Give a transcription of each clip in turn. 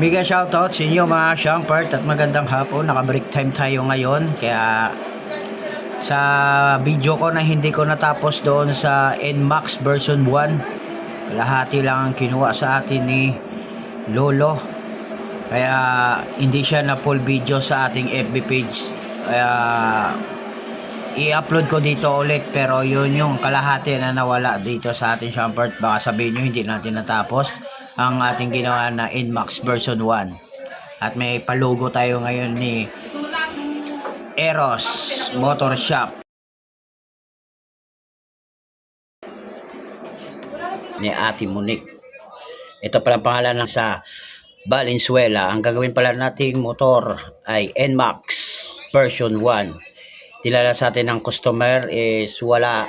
Mega shoutout sa inyo mga Shampert at magandang hapon. Naka-break time tayo ngayon. Kaya sa video ko na hindi ko natapos doon sa NMAX version 1, lahati lang ang kinuha sa atin ni Lolo. Kaya hindi siya na full video sa ating FB page. Kaya i-upload ko dito ulit, pero yun yung kalahati na nawala dito sa ating Shampert. Baka sabihin nyo hindi natin natapos ang ating ginawa na NMAX version 1. At may palugo tayo ngayon ni Eros Motor Shop ni Ate Monique. Ito pala ang pangalan ng sa Valenzuela. Ang gagawin pala nating motor ay NMAX version 1. Tilala sa atin ng customer is wala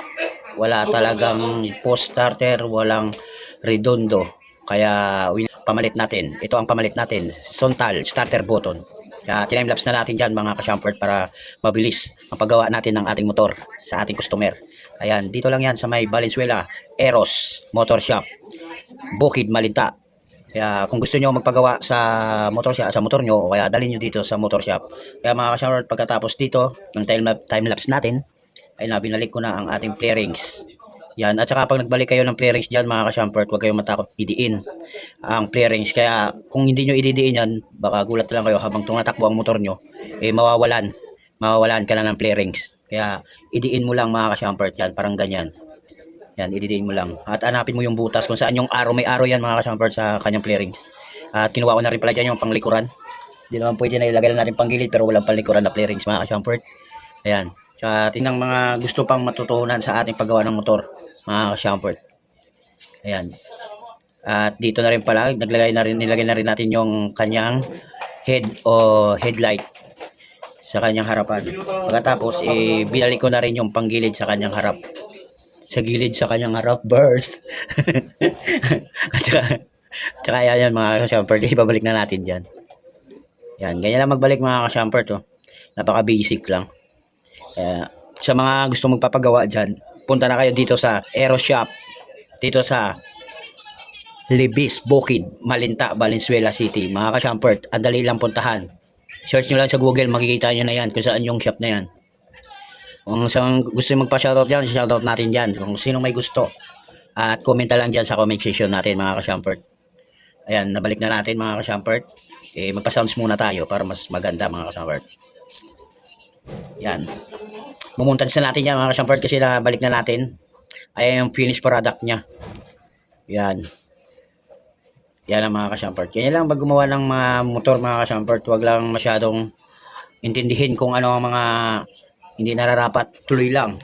talagang post starter, walang redondo. Kaya pamalit natin. Ito ang pamalit natin. Sontal starter button. Kaya time-lapse na natin dyan mga ka-Shampert para mabilis ang paggawa natin ng ating motor sa ating customer. Ayan, dito lang yan sa may Valenzuela, Eros Motor Shop, Bukid, Malinta. Kaya kung gusto nyo magpagawa sa motor nyo, o kaya dalhin nyo dito sa motor shop. Kaya mga ka-Shampert, pagkatapos dito ng time-lapse natin, ay binalik ko na ang ating flarings. Yan, at saka pag nagbalik kayo ng flarings dyan mga ka-Shampert, huwag kayong matakot idiin ang flarings. Kaya kung hindi nyo ididiin yan, baka gulat lang kayo habang tumatakbo ang motor nyo, mawawalan ka na ng flarings. Kaya idiin mo lang mga ka-Shampert yan, parang ganyan. Yan, ididiin mo lang. At hanapin mo yung butas kung saan yung arrow, may arrow yan mga ka-Shampert sa kanyang flarings. At kinuha ko na rin pala dyan yung panglikuran. Hindi naman pwede na ilagay na natin panggilid pero walang panlikuran na flarings mga ka-Shampert. Ayan. Sa tinang mga gusto pang matutunan sa ating paggawa ng motor mga ka-Shampert. Ayan. At dito na rin pala nilagay na rin natin yung kanyang head o headlight sa kanyang harapan. Pagkatapos binalik ko na rin yung panggilid sa kanyang harap. Sa gilid sa kanyang harap, burst. at saka yan mga ka-Shampert, ibabalik na natin dyan. Yan, ganyan lang magbalik mga ka-Shampert. Napaka basic lang. Sa mga gusto magpapagawa dyan, punta na kayo dito sa Eros Shop, dito sa Libis, Bukid, Malinta, Valenzuela City. Mga ka-Shampert, ang dali lang puntahan. Search nyo lang sa Google, makikita nyo na yan kung saan yung shop na yan. Kung saan gusto magpa-shoutout dyan, shoutout natin dyan. Kung sino may gusto. At komenta lang dyan sa comment section natin mga ka-Shampert. Ayan, nabalik na natin mga ka-Shampert. Magpa-sounds muna tayo para mas maganda mga ka-Shampert. Yan. Mumuntads na natin yan mga ka-Shampert kasi nabalik na natin. Ayan yung finished product nya. Yan. Yan ang mga ka-Shampert. Kaya lang pag gumawa ng mga motor mga ka-Shampert, huwag lang masyadong intindihin kung ano ang mga hindi nararapat, tuloy lang.